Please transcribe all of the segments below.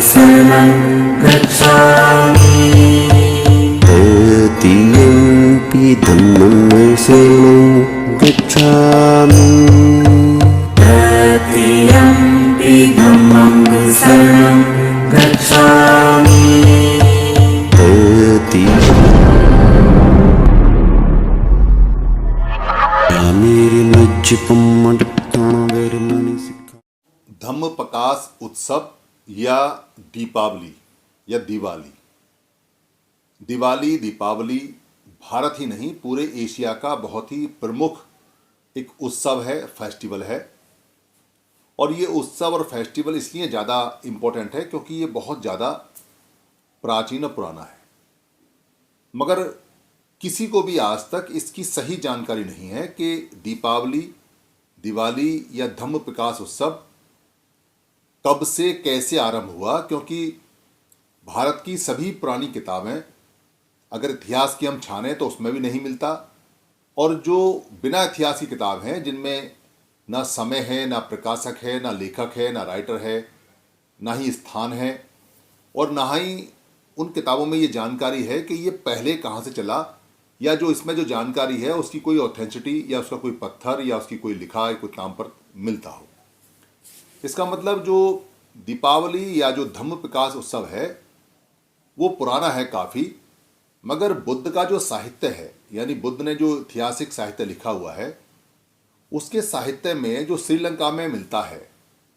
शरणं गच्छामि। तृतीयम्पि धम्मं शरणं गच्छामि। तृतीयम्पि धम्मं शरणं गच्छामि। धम्म प्रकाश उत्सव या दीपावली या दिवाली। दिवाली दीपावली भारत ही नहीं पूरे एशिया का बहुत ही प्रमुख एक उत्सव है, फेस्टिवल है। और ये उत्सव और फेस्टिवल इसलिए ज़्यादा इम्पोर्टेंट है क्योंकि ये बहुत ज़्यादा प्राचीन और पुराना है, मगर किसी को भी आज तक इसकी सही जानकारी नहीं है कि दीपावली, दिवाली या धम्म प्रकाश उत्सव कब से कैसे आरंभ हुआ। क्योंकि भारत की सभी पुरानी किताबें अगर इतिहास की हम छानें तो उसमें भी नहीं मिलता, और जो बिना इतिहास की किताब हैं जिनमें ना समय है, ना प्रकाशक है, ना लेखक है, ना राइटर है, ना ही स्थान है, और ना ही उन किताबों में ये जानकारी है कि ये पहले कहाँ से चला, या जो इसमें जो जानकारी है उसकी कोई ऑथेंटिसिटी या उसका कोई पत्थर या उसकी कोई लिखा कोई नाम पर मिलता हो। इसका मतलब जो दीपावली या जो धम्म प्रकाश उत्सव है वो पुराना है काफ़ी, मगर बुद्ध का जो साहित्य है, यानी बुद्ध ने जो ऐतिहासिक साहित्य लिखा हुआ है उसके साहित्य में जो श्रीलंका में मिलता है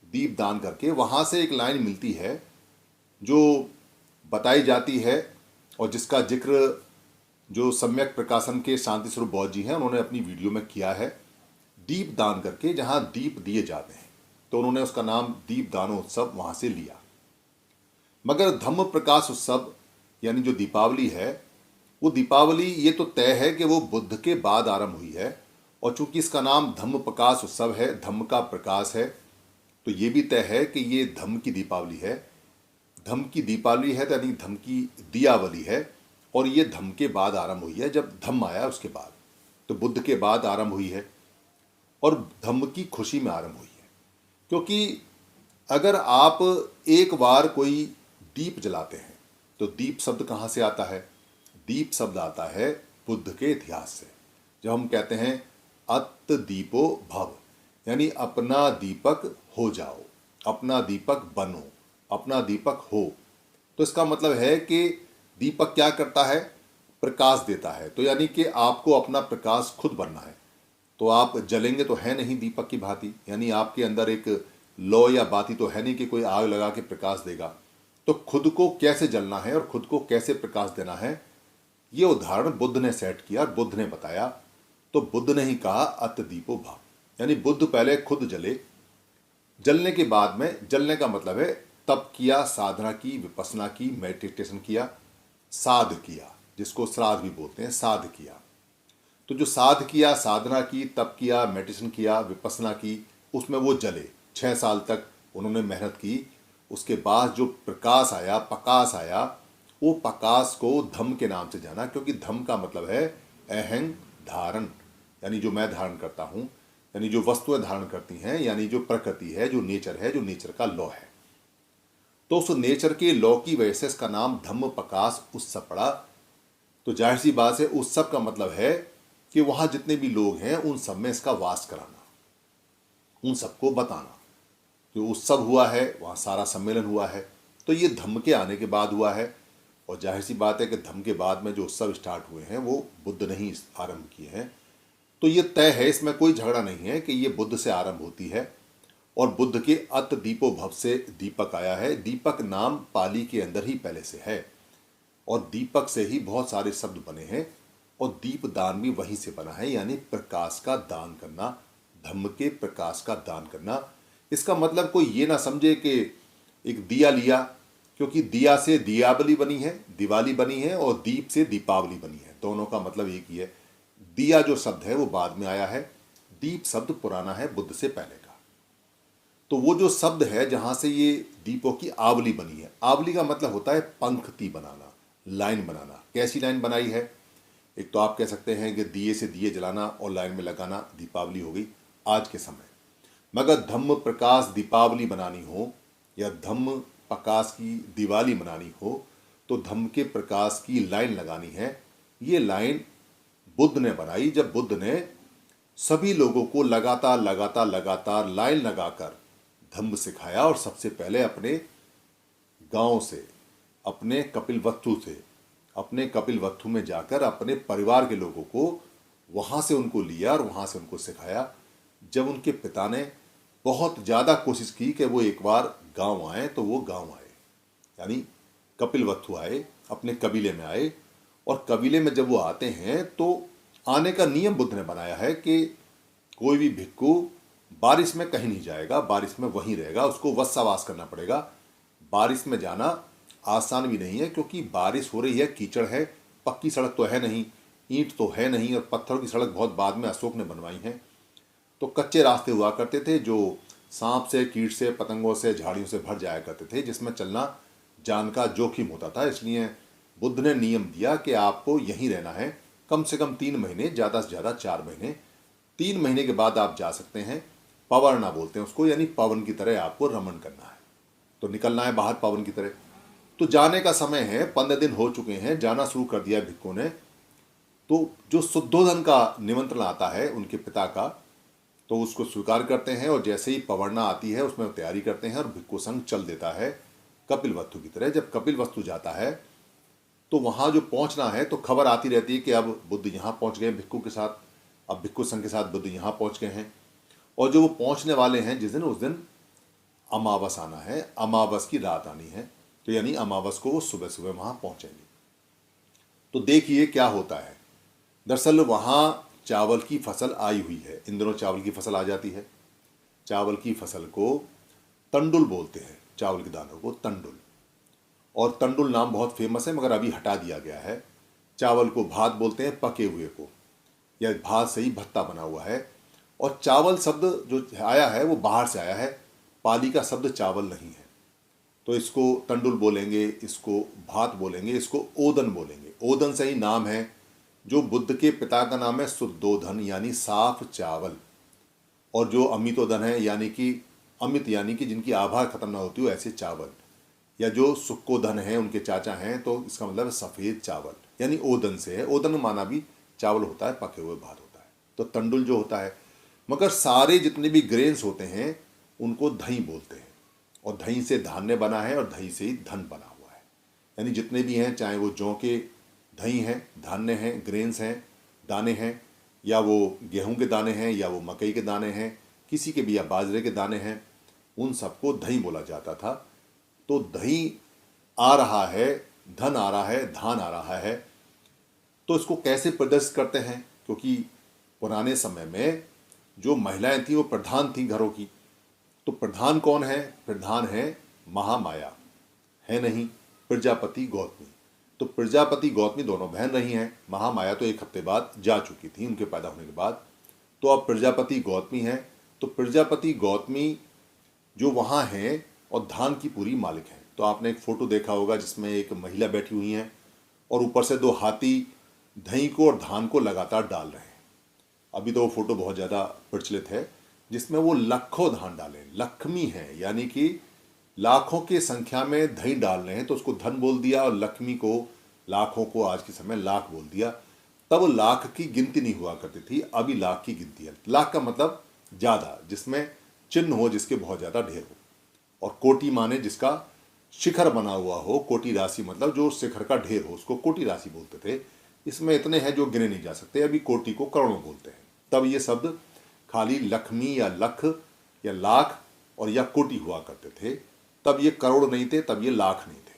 दीपदान करके, वहाँ से एक लाइन मिलती है जो बताई जाती है और जिसका जिक्र जो सम्यक प्रकाशन के शांति स्वरूप बौद्ध जी हैं उन्होंने अपनी वीडियो में किया है, दीपदान करके, जहाँ दीप दिए जाते हैं, तो उन्होंने उसका नाम दीपदानोत्सव वहाँ से लिया। मगर धम्म प्रकाश उत्सव यानी जो दीपावली है, वो दीपावली ये तो तय है कि वो बुद्ध के बाद आरंभ हुई है, और चूंकि इसका नाम धम्म प्रकाश उत्सव है, धम्म का प्रकाश है, तो ये भी तय है कि ये धम्म की दीपावली है। धम्म की दीपावली है तो यानी धम्म की दियावली है, और ये धम्म के बाद आरंभ हुई है। जब धम्म आया उसके बाद, तो बुद्ध के बाद आरंभ हुई है और धम्म की खुशी में आरंभ हुई है। क्योंकि अगर आप एक बार कोई दीप जलाते हैं तो दीप शब्द कहाँ से आता है? दीप शब्द आता है बुद्ध के इतिहास से। जब हम कहते हैं अत दीपो भव, यानी अपना दीपक हो जाओ, अपना दीपक बनो, अपना दीपक हो, तो इसका मतलब है कि दीपक क्या करता है? प्रकाश देता है। तो यानी कि आपको अपना प्रकाश खुद बनना है। तो आप जलेंगे तो है नहीं दीपक की भांति, यानी आपके अंदर एक लौ या बाती तो है नहीं कि कोई आग लगा के प्रकाश देगा। तो खुद को कैसे जलना है और खुद को कैसे प्रकाश देना है, ये उदाहरण बुद्ध ने सेट किया और बुद्ध ने बताया। तो बुद्ध ने ही कहा अत दीपो भव, यानी बुद्ध पहले खुद जले, जलने के बाद में, जलने का मतलब है तप किया, साधना की, विपස්සना की, मेडिटेशन किया, साध किया, जिसको श्राद्ध भी बोलते हैं, साध किया। तो जो साध किया, साधना की, तप किया, मेडिटेशन किया, विपස්සना की, उसमें वो जले। 6 साल तक उन्होंने मेहनत की। उसके बाद जो प्रकाश आया, प्रकाश आया, वो प्रकाश को धम्म के नाम से जाना, क्योंकि धम्म का मतलब है अहंग धारण, यानी जो मैं धारण करता हूँ, यानी जो वस्तुएं धारण करती हैं, यानी जो प्रकृति है, जो नेचर है, जो नेचर का लॉ है। तो उस नेचर के लॉ की वजह से इसका नाम धम्म प्रकाश उत्सव पड़ा। तो जाहिर सी बात है उत्सव का मतलब है कि वहाँ जितने भी लोग हैं उन सब में इसका वास कराना, उन सबको बताना। जो उत्सव हुआ है वहाँ सारा सम्मेलन हुआ है, तो ये धम्म के आने के बाद हुआ है। और जाहिर सी बात है कि धम्म के बाद में जो उत्सव स्टार्ट हुए हैं वो बुद्ध ने ही आरंभ किए हैं। तो ये तय है, इसमें कोई झगड़ा नहीं है कि ये बुद्ध से आरंभ होती है। और बुद्ध के अत दीपो भव से दीपक आया है। दीपक नाम पाली के अंदर ही पहले से है, और दीपक से ही बहुत सारे शब्द बने हैं, और दीप दान भी वहीं से बना है, यानी प्रकाश का दान करना, धम्म के प्रकाश का दान करना। इसका मतलब कोई ये ना समझे कि एक दिया लिया, क्योंकि दिया से दियावली बनी है, दिवाली बनी है, और दीप से दीपावली बनी है, दोनों का मतलब एक ही है। दिया जो शब्द है वो बाद में आया है, दीप शब्द पुराना है, बुद्ध से पहले का। तो वो जो शब्द है जहाँ से ये दीपों की आवली बनी है, आवली का मतलब होता है पंक्ति बनाना, लाइन बनाना। कैसी लाइन बनाई है? एक तो आप कह सकते हैं कि दिए से दिए जलाना और लाइन में लगाना दीपावली हो गई आज के समय। मगर धम्म प्रकाश दीपावली बनानी हो या धम्म प्रकाश की दिवाली मनानी हो तो धम्म के प्रकाश की लाइन लगानी है। ये लाइन बुद्ध ने बनाई जब बुद्ध ने सभी लोगों को लगातार लाइन लगाकर धम्म सिखाया, और सबसे पहले अपने गांव से, अपने कपिलवस्तु में जाकर अपने परिवार के लोगों को वहां से उनको लिया और वहां से उनको सिखाया। जब उनके पिता ने बहुत ज़्यादा कोशिश की कि वो एक बार गांव आए, तो वो गांव आए, यानी कपिलवस्तु आए, अपने कबीले में आए। और कबीले में जब वो आते हैं तो आने का नियम बुद्ध ने बनाया है कि कोई भी भिक्खु बारिश में कहीं नहीं जाएगा, बारिश में वहीं रहेगा, उसको वत्सावास करना पड़ेगा। बारिश में जाना आसान भी नहीं है क्योंकि बारिश हो रही है, कीचड़ है, पक्की सड़क तो है नहीं, ईंट तो है नहीं, और पत्थरों की सड़क बहुत बाद में अशोक ने बनवाई है। तो कच्चे रास्ते हुआ करते थे जो सांप से, कीट से, पतंगों से, झाड़ियों से भर जाया करते थे, जिसमें चलना जान का जोखिम होता था। इसलिए बुद्ध ने नियम दिया कि आपको यहीं रहना है कम से कम 3 महीने, ज़्यादा से ज़्यादा 4 महीने। 3 महीने के बाद आप जा सकते हैं। पवरना बोलते हैं उसको, यानी पवन की तरह आपको रमण करना है, तो निकलना है बाहर पवन की तरह। तो जाने का समय है, 15 दिन हो चुके हैं, जाना शुरू कर दिया भिक्खु ने। तो जो शुद्धोधन का निमंत्रण आता है उनके पिता का, तो उसको स्वीकार करते हैं, और जैसे ही पवरना आती है उसमें तैयारी करते हैं, और भिक्खु संघ चल देता है कपिलवस्तु की तरह। जब कपिलवस्तु जाता है तो वहाँ जो पहुँचना है, तो खबर आती रहती है कि अब बुद्ध यहाँ पहुँच गए भिक्खु के साथ, अब भिक्खु संघ के साथ बुद्ध यहाँ पहुँच गए हैं। और जो वो पहुँचने वाले हैं जिस दिन, उस दिन अमावस आना है, अमावस की रात आनी है, तो यानी अमावस को वो सुबह सुबह वहाँ पहुँचेंगे। तो देखिए क्या होता है। दरअसल वहाँ चावल की फसल आई हुई है, इन दिनों चावल की फसल आ जाती है। चावल की फसल को तंडुल बोलते हैं, चावल के दानों को तंडुल। और तंडुल नाम बहुत फेमस है, मगर अभी हटा दिया गया है। चावल को भात बोलते हैं, पके हुए को, या भात से ही भत्ता बना हुआ है। और चावल शब्द जो आया है वो बाहर से आया है, पाली का शब्द चावल नहीं है। तो इसको तंडुल बोलेंगे, इसको भात बोलेंगे, इसको ओदन बोलेंगे। ओदन से ही नाम है। जो बुद्ध के पिता का नाम है शुद्धोधन, यानी साफ चावल। और जो अमितोदन है, यानी कि अमित यानी कि जिनकी आभा खत्म ना होती हो ऐसे चावल। या जो सुक्कोधन है, उनके चाचा हैं, तो इसका मतलब है सफ़ेद चावल, यानी ओदन से है। ओदन माना भी चावल होता है, पके हुए भात होता है। तो तंडुल जो होता है, मगर सारे जितने भी ग्रेन्स होते हैं उनको दही बोलते हैं। और दही से धान्य बना है, और दही से ही धन बना हुआ है। यानी जितने भी हैं, चाहे वो जौ के दही हैं, धान्य हैं, ग्रेन्स हैं, दाने हैं, या वो गेहूं के दाने हैं, या वो मकई के दाने हैं, किसी के भी, या बाजरे के दाने हैं, उन सबको दही बोला जाता था। तो दही आ रहा है, धन आ रहा है, धान आ रहा है। तो इसको कैसे प्रदर्शित करते हैं, क्योंकि पुराने समय में जो महिलाएं थीं वो प्रधान थीं घरों की। तो प्रधान कौन है? प्रधान है महामाया, है नहीं, प्रजापति गौतमी। तो प्रजापति गौतमी दोनों बहन रही हैं। महामाया तो 1 हफ्ते बाद जा चुकी थी उनके पैदा होने के बाद। तो अब प्रजापति गौतमी हैं। तो प्रजापति गौतमी जो वहाँ हैं और धान की पूरी मालिक हैं। तो आपने एक फ़ोटो देखा होगा जिसमें एक महिला बैठी हुई हैं और ऊपर से 2 हाथी दही को और धान को लगातार डाल रहे हैं। अभी तो वो फ़ोटो बहुत ज़्यादा प्रचलित है, जिसमें वो लाखों धान डालें, लक्ष्मी हैं, यानी कि लाखों की संख्या में दही डाल रहे हैं, तो उसको धन बोल दिया, और लक्ष्मी को, लाखों को आज के समय लाख बोल दिया। तब लाख की गिनती नहीं हुआ करती थी, अभी लाख की गिनती है। लाख का मतलब ज़्यादा, जिसमें चिन्ह हो, जिसके बहुत ज़्यादा ढेर हो। और कोटि माने जिसका शिखर बना हुआ हो, कोटि राशि मतलब जो शिखर का ढेर हो, उसको कोटि राशि बोलते थे। इसमें इतने हैं जो गिने नहीं जा सकते। अभी कोटि को करोड़ों बोलते हैं। तब ये शब्द खाली लक्ष्मी या लख या लाख और या कोटि हुआ करते थे। तब ये करोड़ नहीं थे, तब ये लाख नहीं थे।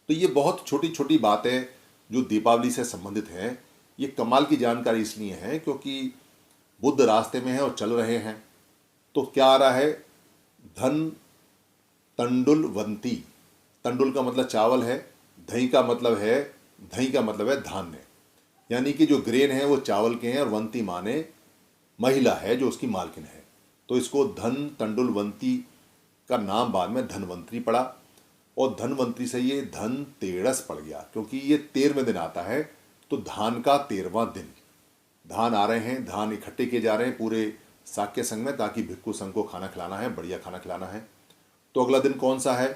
तो ये बहुत छोटी छोटी बातें जो दीपावली से संबंधित हैं, ये कमाल की जानकारी इसलिए है क्योंकि बुद्ध रास्ते में है और चल रहे हैं। तो क्या आ रहा है? धन तंडुलवंती। तंडुल का मतलब चावल है, दही का मतलब है धान्य, यानी कि जो ग्रेन है वो चावल के हैं, और वंती माने महिला है जो उसकी मालकिन है। तो इसको धन तंडुलवंती का नाम बाद में धनवंतरी पड़ा, और धनवंतरी से ये धन तेरस पड़ गया, क्योंकि ये 13वें दिन आता है। तो धान का 13वां दिन, धान आ रहे हैं, धान इकट्ठे किए जा रहे हैं पूरे साक्य संघ में, ताकि भिक्खु संघ को खाना खिलाना है, बढ़िया खाना खिलाना है। तो अगला दिन कौन सा है?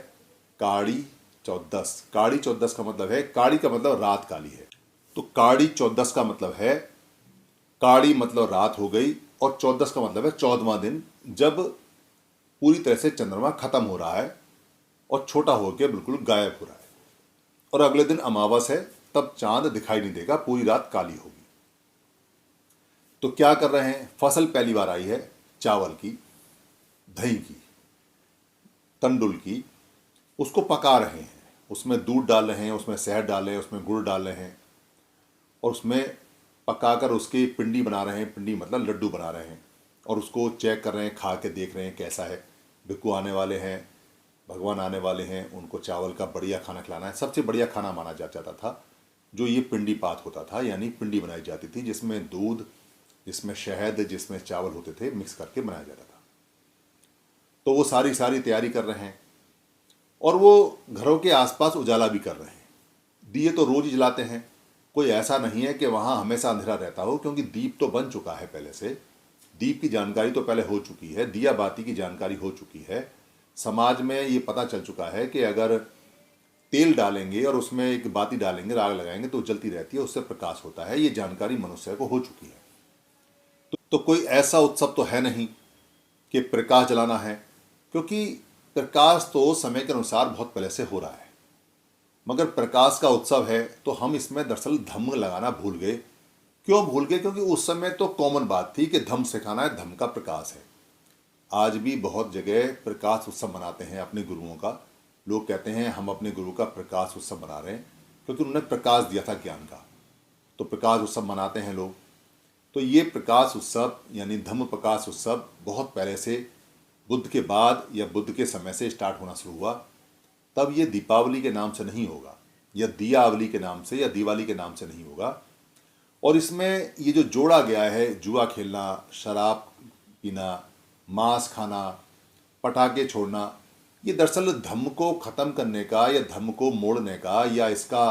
काड़ी चौदस। काड़ी चौदस का मतलब है, काड़ी का मतलब रात काली है, तो काड़ी चौदस का मतलब है, काड़ी मतलब रात हो गई और चौदस का मतलब है 14वां दिन, जब पूरी तरह से चंद्रमा खत्म हो रहा है और छोटा होकर बिल्कुल गायब हो रहा है। और अगले दिन अमावस है, तब चांद दिखाई नहीं देगा, पूरी रात काली होगी। तो क्या कर रहे हैं? फसल पहली बार आई है चावल की, दही की, तंडुल की, उसको पका रहे हैं। उसमें दूध डाल रहे हैं, उसमें शहद डाल रहे हैं, उसमें गुड़ डाल रहे हैं और उसमें पकाकर उसकी पिंडी बना रहे हैं। पिंडी मतलब लड्डू बना रहे हैं और उसको चेक कर रहे हैं, खा के देख रहे हैं कैसा है। भिक्खु आने वाले हैं, भगवान आने वाले हैं, उनको चावल का बढ़िया खाना खिलाना है। सबसे बढ़िया खाना माना जाता था जो ये पिंडी पात होता था, यानी पिंडी बनाई जाती थी जिसमें दूध, जिसमें शहद, जिसमें चावल होते थे, मिक्स करके बनाया जाता था। तो वो सारी तैयारी कर रहे हैं और वो घरों के आसपास उजाला भी कर रहे हैं। दिए तो रोज ही जलाते हैं, कोई ऐसा नहीं है कि वहाँ हमेशा अंधेरा रहता हो, क्योंकि दीप तो बन चुका है पहले से। दीप की जानकारी तो पहले हो चुकी है, दिया बाती की जानकारी हो चुकी है। समाज में ये पता चल चुका है कि अगर तेल डालेंगे और उसमें एक बाती डालेंगे, आग लगाएंगे तो जलती रहती है, उससे प्रकाश होता है। ये जानकारी मनुष्य को हो चुकी है। तो कोई ऐसा उत्सव तो है नहीं कि प्रकाश जलाना है, क्योंकि प्रकाश तो समय के अनुसार बहुत पहले से हो रहा है। मगर प्रकाश का उत्सव है तो हम इसमें दरअसल धम्म लगाना भूल गए। क्यों भूल गए? क्योंकि उस समय तो कॉमन बात थी कि धम्म सिखाना है, धम्म का प्रकाश है। आज भी बहुत जगह प्रकाश उत्सव मनाते हैं अपने गुरुओं का। लोग कहते हैं हम अपने गुरु का प्रकाश उत्सव मना रहे हैं, क्योंकि उन्होंने प्रकाश दिया था ज्ञान का, तो प्रकाश उत्सव मनाते हैं लोग। तो ये प्रकाश उत्सव यानी धम्म प्रकाश उत्सव बहुत पहले से, बुद्ध के बाद या बुद्ध के समय से स्टार्ट होना शुरू हुआ। तब ये दीपावली के नाम से नहीं होगा, या दियावली के नाम से, या दिवाली के नाम से नहीं होगा। और इसमें ये जो जोड़ा गया है, जुआ खेलना, शराब पीना, मांस खाना, पटाखे छोड़ना, ये दरअसल धम्म को ख़त्म करने का या धम्म को मोड़ने का या इसका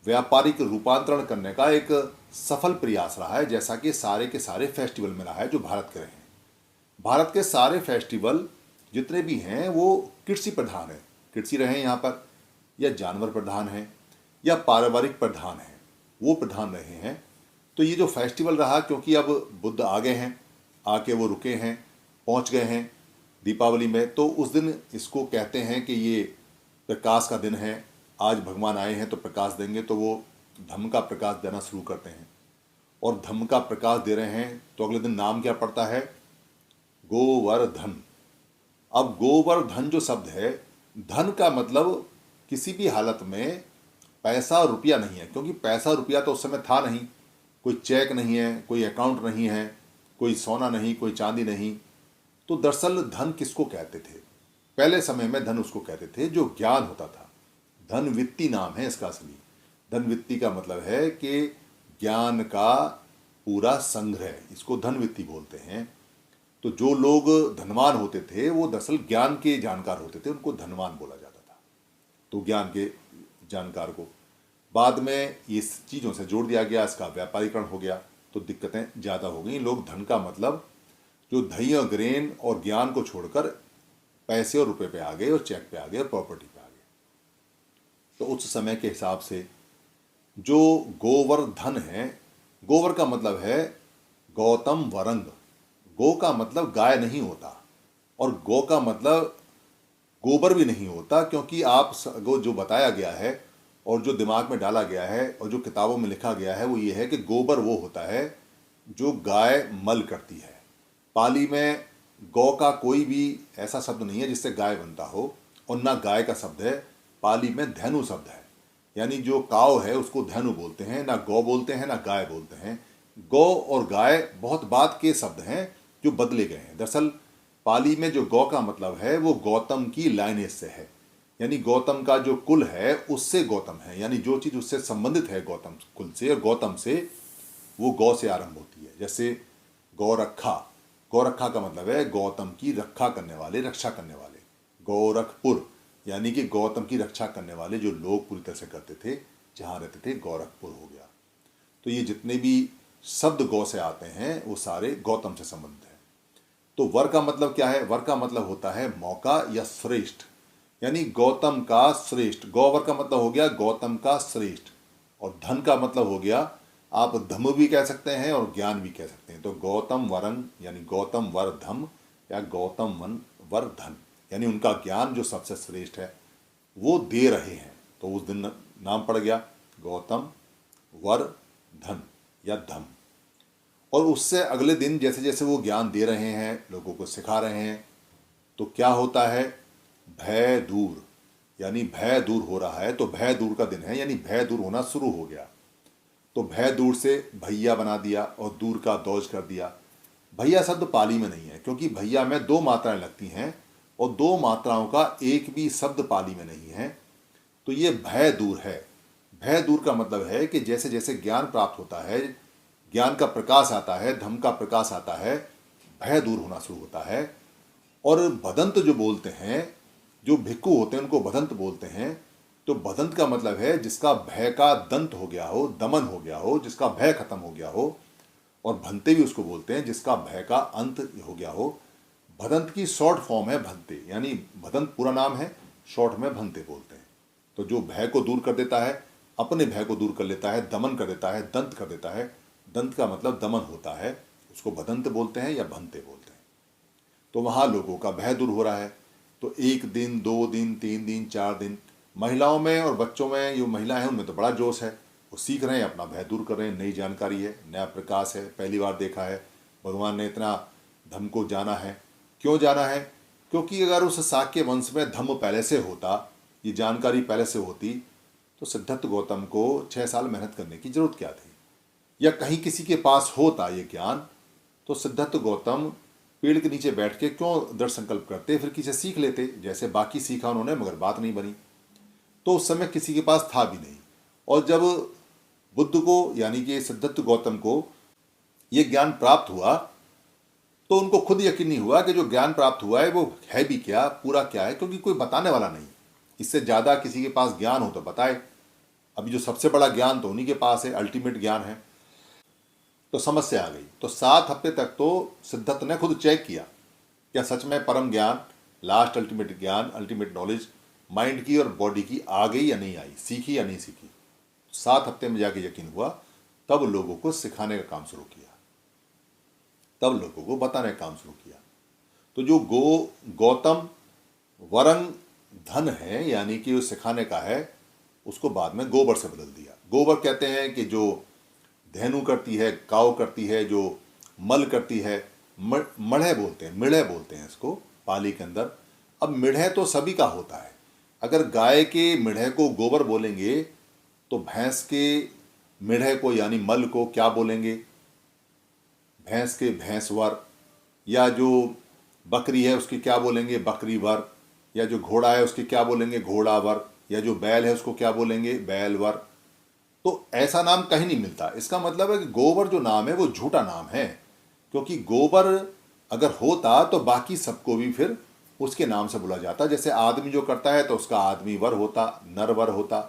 व्यापारिक रूपांतरण करने का एक सफल प्रयास रहा है, जैसा कि सारे के सारे फेस्टिवल में रहा है जो भारत के रहे हैं। भारत के सारे फेस्टिवल जितने भी हैं वो कृषि प्रधान हैं। कृषि रहे यहाँ पर, या जानवर प्रधान हैं, या पारिवारिक प्रधान हैं, वो प्रधान रहे हैं। तो ये जो फेस्टिवल रहा, क्योंकि अब बुद्ध आ गए हैं, आके वो रुके हैं, पहुँच गए हैं दीपावली में, तो उस दिन इसको कहते हैं कि ये प्रकाश का दिन है। आज भगवान आए हैं तो प्रकाश देंगे, तो वो धम्म का प्रकाश देना शुरू करते हैं। और धम्म का प्रकाश दे रहे हैं तो अगले दिन नाम क्या पड़ता है? गोवर्धन। अब गोवर्धन जो शब्द है, धन का मतलब किसी भी हालत में पैसा और रुपया नहीं है, क्योंकि पैसा रुपया तो उस समय था नहीं। कोई चेक नहीं है, कोई अकाउंट नहीं है, कोई सोना नहीं, कोई चांदी नहीं। तो दरअसल धन किसको कहते थे? पहले समय में धन उसको कहते थे जो ज्ञान होता था। धन वित्ती नाम है इसका असली। धन वित्ती का मतलब है कि ज्ञान का पूरा संग्रह, इसको धन वित्ती बोलते हैं। तो जो लोग धनवान होते थे वो दरअसल ज्ञान के जानकार होते थे, उनको धनवान बोला जाता था। तो ज्ञान के जानकार को बाद में इस चीज़ों से जोड़ दिया गया, इसका व्यापारीकरण हो गया, तो दिक्कतें ज़्यादा हो गई। लोग धन का मतलब जो दही और ग्रेन और ज्ञान को छोड़कर पैसे और रुपए पे आ गए, और चेक पे आ गए, और प्रॉपर्टी पे आ गए। तो उस समय के हिसाब से जो गोवर्धन है, गोवर का मतलब है गौतम वरंग। गो का मतलब गाय नहीं होता, और गो का मतलब गोबर भी नहीं होता, क्योंकि आप जो बताया गया है और जो दिमाग में डाला गया है और जो किताबों में लिखा गया है वो ये है कि गोबर वो होता है जो गाय मल करती है। पाली में गौ का कोई भी ऐसा शब्द नहीं है जिससे गाय बनता हो, और ना गाय का शब्द है। पाली में धैनु शब्द है, यानी जो काव है उसको धैनु बोलते हैं, ना गौ बोलते हैं ना गाय बोलते हैं। गौ और गाय बहुत बाद के शब्द हैं जो बदले गए हैं। दरअसल पाली में जो गौ का मतलब है वो गौतम की लाइनेज से है, यानी गौतम का जो कुल है उससे गौतम है, यानी जो चीज़ उससे संबंधित है गौतम कुल से और गौतम से, वो गौ से आरंभ होती है। जैसे गौरखा, गौरखा का मतलब है गौतम की रक्षा करने वाले, रक्षा करने वाले। गोरखपुर यानी कि गौतम की रक्षा करने वाले जो लोग पूरी तरह से करते थे, जहाँ रहते थे, गोरखपुर हो गया। तो ये जितने भी शब्द गौ से आते हैं वो सारे गौतम से संबंधित हैं। तो वर का मतलब क्या है? वर का मतलब होता है मौका या श्रेष्ठ, यानी गौतम का श्रेष्ठ। गौवर का मतलब हो गया गौतम का श्रेष्ठ, और धन का मतलब हो गया, आप धम भी कह सकते हैं और ज्ञान भी कह सकते हैं। तो गौतम वरन यानी गौतम वर धम, या गौतम वन वर धन, यानी उनका ज्ञान जो सबसे श्रेष्ठ है वो दे रहे हैं। तो उस दिन नाम पड़ गया गौतम वर धन या धम। और उससे अगले दिन जैसे जैसे वो ज्ञान दे रहे हैं, लोगों को सिखा रहे हैं, तो क्या होता है? भय दूर, यानी भय दूर हो रहा है। तो भय दूर का दिन है, यानी भय दूर होना शुरू हो गया। तो भय दूर से भैया बना दिया और दूर का दौज कर दिया। भैया शब्द पाली में नहीं है, क्योंकि भैया में दो मात्राएं लगती हैं और दो मात्राओं का एक भी शब्द पाली में नहीं है। तो ये भय दूर है। भय दूर का मतलब है कि जैसे जैसे ज्ञान प्राप्त होता है, ज्ञान का प्रकाश आता है, धम का प्रकाश आता है, भय दूर होना शुरू होता है। और भदंत जो बोलते हैं, जो भिक्खु होते हैं उनको भदंत बोलते हैं। तो भदंत का मतलब है जिसका भय का दंत हो गया हो, दमन हो गया हो, जिसका भय खत्म हो गया हो। और भंते भी उसको बोलते हैं जिसका भय का अंत हो गया हो। भदंत की शॉर्ट फॉर्म है भंते, यानी भदंत पूरा नाम है, शॉर्ट में भंते बोलते हैं। तो जो भय को दूर कर देता है, अपने भय को दूर कर लेता है, दमन कर देता है, दंत कर देता है, दंत का मतलब दमन होता है, उसको भदंत बोलते हैं या भंते बोलते हैं। तो वहाँ लोगों का भय दूर हो रहा है। तो 1 दिन, 2 दिन, 3 दिन, 4 दिन, महिलाओं में और बच्चों में, जो महिला हैं उनमें तो बड़ा जोश है, वो सीख रहे हैं, अपना भय दूर कर रहे हैं। नई जानकारी है, नया प्रकाश है, पहली बार देखा है, भगवान ने इतना धम को जाना है। क्यों जाना है? क्योंकि अगर उस शाक्य वंश में धम पहले से होता, ये जानकारी पहले से होती, तो सिद्धार्थ गौतम को 6 साल मेहनत करने की जरूरत क्या थी? या कहीं किसी के पास होता ये ज्ञान, तो सिद्धार्थ गौतम पेड़ के नीचे बैठ के क्यों दृढ़ संकल्प करते, फिर किसी सीख लेते, जैसे बाकी सीखा उन्होंने, मगर बात नहीं बनी। तो उस समय किसी के पास था भी नहीं। और जब बुद्ध को, यानी कि सिद्धार्थ गौतम को ये ज्ञान प्राप्त हुआ, तो उनको खुद यकीन नहीं हुआ कि जो ज्ञान प्राप्त हुआ है वो है भी क्या, पूरा क्या है, क्योंकि कोई बताने वाला नहीं। इससे ज़्यादा किसी के पास ज्ञान हो तो बताए। अभी जो सबसे बड़ा ज्ञान तो उन्हीं के पास है, अल्टीमेट ज्ञान है। तो समस्या आ गई। तो 7 हफ्ते तक तो सिद्धार्थ ने खुद चेक किया, क्या सच में परम ज्ञान, लास्ट अल्टीमेट ज्ञान, अल्टीमेट नॉलेज माइंड की और बॉडी की आ गई या नहीं आई, सीखी या नहीं सीखी। 7 हफ्ते में जाके यकीन हुआ, तब लोगों को सिखाने का काम शुरू किया, तब लोगों को बताने का काम शुरू किया। तो जो गौतम वरंग धन है, यानी कि वो सिखाने का है, उसको बाद में गोबर से बदल दिया। गोबर कहते हैं कि जो धेनु करती है, काव करती है, जो मल करती है, मढ़े बोलते हैं, मिढ़े बोलते हैं इसको पाली के अंदर। अब मिढ़े तो सभी का होता है। अगर गाय के मिढ़े को गोबर बोलेंगे, तो भैंस के मिढ़े को यानी मल को क्या बोलेंगे? भैंस के भैंसवर। या जो बकरी है उसकी क्या बोलेंगे? बकरीवर। या जो घोड़ा है उसकी क्या बोलेंगे? घोड़ावर। या जो बैल है उसको क्या बोलेंगे? बैलवर। तो ऐसा नाम कहीं नहीं मिलता। इसका मतलब है कि गोबर जो नाम है वो झूठा नाम है, क्योंकि गोबर अगर होता तो बाकी सबको भी फिर उसके नाम से बुला जाता। जैसे आदमी जो करता है तो उसका आदमी वर होता, नरवर होता।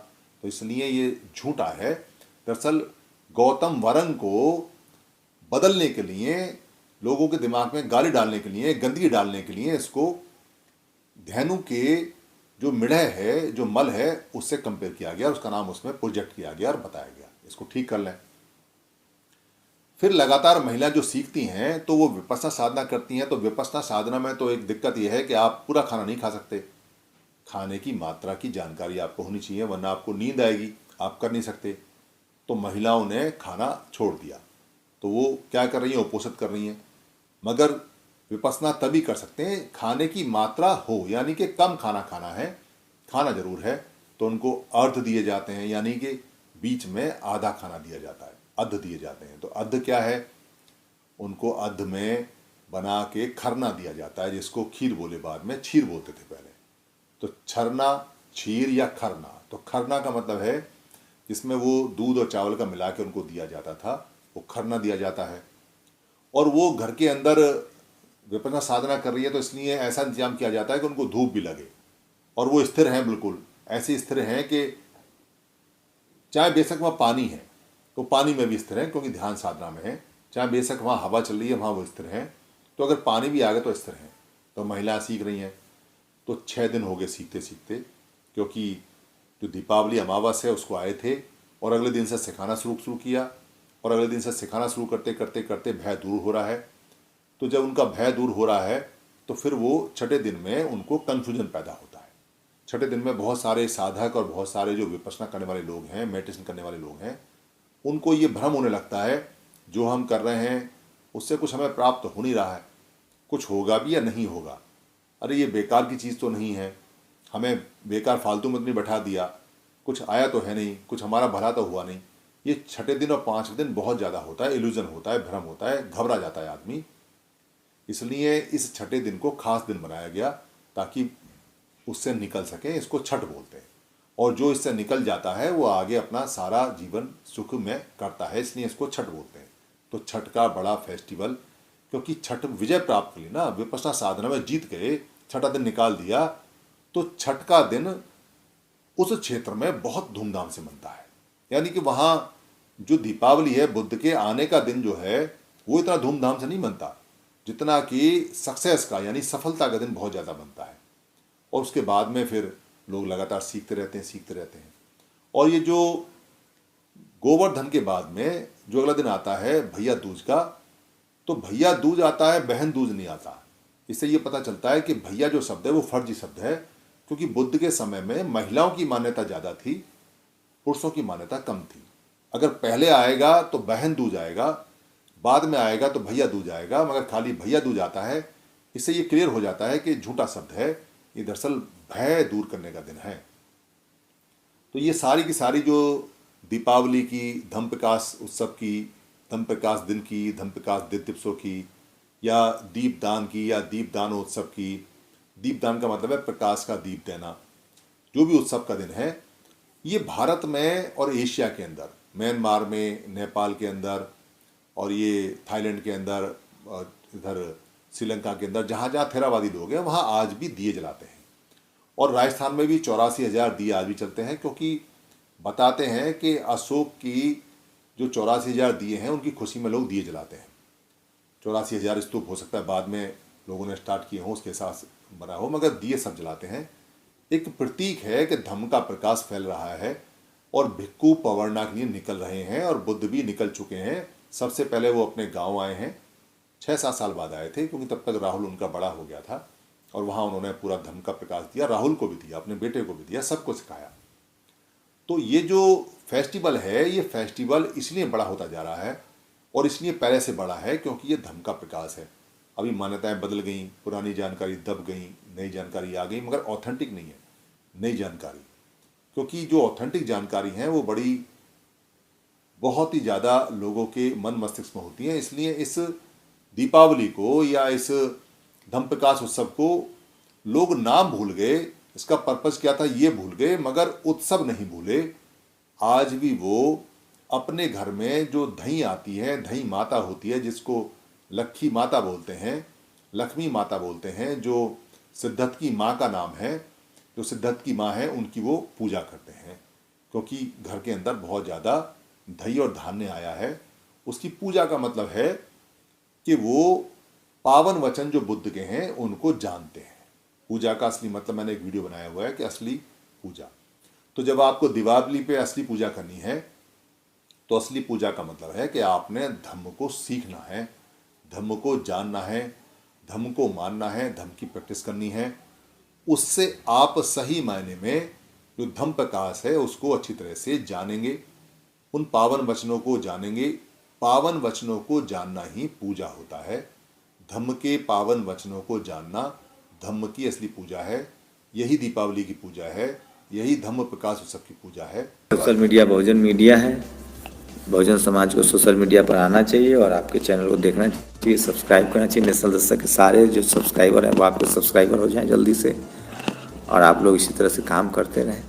तो इसलिए ये झूठा है। दरअसल गौतम वरंग को बदलने के लिए, लोगों के दिमाग में गाली डालने के लिए, गंदगी डालने के लिए, इसको धेनु के जो मिढ़े है, जो मल है, उससे कंपेयर किया गया, उसका नाम उसमें प्रोजेक्ट किया गया और बताया गया, इसको ठीक कर लें। फिर लगातार महिला जो सीखती हैं तो वो विपස්සना साधना करती हैं। तो विपස්සना साधना में तो एक दिक्कत यह है कि आप पूरा खाना नहीं खा सकते। खाने की मात्रा की जानकारी आपको होनी चाहिए, वरना आपको नींद आएगी, आप कर नहीं सकते। तो महिलाओं ने खाना छोड़ दिया। तो वो क्या कर रही हैं? उपोषित कर रही हैं। मगर विपස්සना तभी कर सकते हैं खाने की मात्रा हो, यानी कि कम खाना खाना है, खाना जरूर है, तो उनको अर्ध दिए जाते हैं, यानी कि बीच में आधा खाना दिया जाता है, अर्ध दिए जाते हैं। तो अर्ध क्या है? उनको अर्ध में बना के खरना दिया जाता है, जिसको खीर बोले, बाद में छीर बोलते थे पहले। तो छरना, छीर या खरना। तो खरना का मतलब है जिसमें वो दूध और चावल का मिला के उनको दिया जाता था, वो खरना दिया जाता है। और वो घर के अंदर विपन्ना साधना कर रही है, तो इसलिए ऐसा इंतजाम किया जाता है कि उनको धूप भी लगे और वो स्थिर हैं, बिल्कुल ऐसे स्थिर हैं कि चाहे बेशक वहाँ पानी है तो पानी में भी स्थिर हैं, क्योंकि ध्यान साधना में है। चाहे बेशक वहाँ हवा चल रही है, वहाँ वो स्थिर हैं। तो अगर पानी भी आ गया तो इस तरह है। तो महिलाएं सीख रही हैं, तो 6 दिन हो गए सीखते सीखते, क्योंकि जो दीपावली अमावस है उसको आए थे और अगले दिन से सिखाना शुरू किया, और अगले दिन से सिखाना शुरू करते करते करते भय दूर हो रहा है। तो जब उनका भय दूर हो रहा है तो फिर वो छठे दिन में उनको कन्फ्यूजन पैदा होता है। छठे दिन में बहुत सारे साधक और बहुत सारे जो विपश्यना करने वाले लोग हैं, मेडिटेशन करने वाले लोग हैं, उनको ये भ्रम होने लगता है जो हम कर रहे हैं उससे कुछ हमें प्राप्त हो नहीं रहा है, कुछ होगा भी या नहीं होगा, अरे ये बेकार की चीज़ तो नहीं है, हमें बेकार फालतू में नहीं बैठा दिया, कुछ आया तो है नहीं, कुछ हमारा भला तो हुआ नहीं। ये छठे दिन और 5वें दिन बहुत ज़्यादा होता है, इल्यूजन होता है, भ्रम होता है, घबरा जाता है आदमी। इसलिए इस छठे दिन को खास दिन बनाया गया ताकि उससे निकल सके, इसको छठ बोलते हैं। और जो इससे निकल जाता है वो आगे अपना सारा जीवन सुख में करता है, इसलिए इसको छठ बोलते हैं। तो छठ का बड़ा फेस्टिवल, क्योंकि छठ विजय प्राप्त कर ली ना, विपश्यना साधना में जीत गए, छठा दिन निकाल दिया, तो छठ का दिन उस क्षेत्र में बहुत धूमधाम से मनता है। यानी कि वहाँ जो दीपावली है, बुद्ध के आने का दिन जो है वो इतना धूमधाम से नहीं मनता जितना कि सक्सेस का यानी सफलता का दिन बहुत ज़्यादा बनता है। और उसके बाद में फिर लोग लगातार सीखते रहते हैं। और ये जो गोवर्धन के बाद में जो अगला दिन आता है भैया दूज का, तो भैया दूज आता है, बहन दूज नहीं आता। इससे ये पता चलता है कि भैया जो शब्द है वो फर्जी शब्द है, क्योंकि बुद्ध के समय में महिलाओं की मान्यता ज़्यादा थी, पुरुषों की मान्यता कम थी। अगर पहले आएगा तो बहन दूज आएगा, बाद में आएगा तो भैया दूज आएगा, मगर खाली भैया दूज आता है। इससे ये क्लियर हो जाता है कि झूठा शब्द है, ये दरअसल भय दूर करने का दिन है। तो ये सारी की सारी जो दीपावली की, धम्म प्रकाश उत्सव की, धम्म प्रकाश दिन की, धम्म प्रकाश दिवसों की, या दीपदान की, या दीपदानोत्सव की, दीपदान का मतलब है प्रकाश का दीप देना, जो भी उत्सव का दिन है, ये भारत में और एशिया के अंदर, म्यांमार में, नेपाल के अंदर, और ये थाईलैंड के अंदर, और इधर श्रीलंका के अंदर, जहाँ जहाँ थेरावादी लोग हैं वहाँ आज भी दिए जलाते हैं। और राजस्थान में भी 84,000 दिए आज भी चलते हैं, क्योंकि बताते हैं कि अशोक की जो 84,000 दिए हैं उनकी खुशी में लोग दिए जलाते हैं। 84,000 स्तूप हो सकता है बाद में लोगों ने स्टार्ट किए हों, उसके साथ बना हो, मगर दिए सब जलाते हैं। एक प्रतीक है कि धम्म का प्रकाश फैल रहा है और भिक्खु पवर्णा के लिए निकल रहे हैं, और बुद्ध भी निकल चुके हैं। सबसे पहले वो अपने गांव आए हैं, 6-7 साल बाद आए थे, क्योंकि तब तक राहुल उनका बड़ा हो गया था, और वहाँ उन्होंने पूरा धम्म का प्रकाश दिया, राहुल को भी दिया, अपने बेटे को भी दिया, सबको सिखाया। तो ये जो फेस्टिवल है, ये फेस्टिवल इसलिए बड़ा होता जा रहा है, और इसलिए पहले से बड़ा है क्योंकि ये धम्म का प्रकाश है। अभी मान्यताएं बदल गई, पुरानी जानकारी दब गई, नई जानकारी आ गई, मगर ऑथेंटिक नहीं है नई जानकारी, क्योंकि जो ऑथेंटिक जानकारी है वो बड़ी बहुत ही ज़्यादा लोगों के मन मस्तिष्क में होती है। इसलिए इस दीपावली को या इस धम्म प्रकाश उत्सव को लोग नाम भूल गए, इसका पर्पस क्या था ये भूल गए, मगर उत्सव नहीं भूले। आज भी वो अपने घर में जो दही आती है, दही माता होती है, जिसको लक्ष्मी माता बोलते हैं, लक्ष्मी माता बोलते हैं, जो सिद्धत की माँ का नाम है, जो सिद्धत की माँ है उनकी वो पूजा करते हैं, क्योंकि घर के अंदर बहुत ज़्यादा दही और धान्य आया है। उसकी पूजा का मतलब है कि वो पावन वचन जो बुद्ध के हैं उनको जानते हैं। पूजा का असली मतलब मैंने एक वीडियो बनाया हुआ है कि असली पूजा। तो जब आपको दीपावली पे असली पूजा करनी है, तो असली पूजा का मतलब है कि आपने धम्म को सीखना है, धम्म को जानना है, धम्म को मानना है, धम्म की प्रैक्टिस करनी है। उससे आप सही मायने में जो धम्म प्रकाश है उसको अच्छी तरह से जानेंगे, उन पावन वचनों को जानेंगे। पावन वचनों को जानना ही पूजा होता है। धम्म के पावन वचनों को जानना धम्म की असली पूजा है। यही दीपावली की पूजा है, यही धम्म प्रकाश उत्सव की पूजा है। सोशल मीडिया बहुजन मीडिया है। बहुजन समाज को सोशल मीडिया पर आना चाहिए और आपके चैनल को देखना चाहिए, सब्सक्राइब करना चाहिए। नेशनल दस्तक के सारे जो सब्सक्राइबर हैं वो आपके सब्सक्राइबर हो जाएं जल्दी से, और आप लोग इसी तरह से काम करते रहें।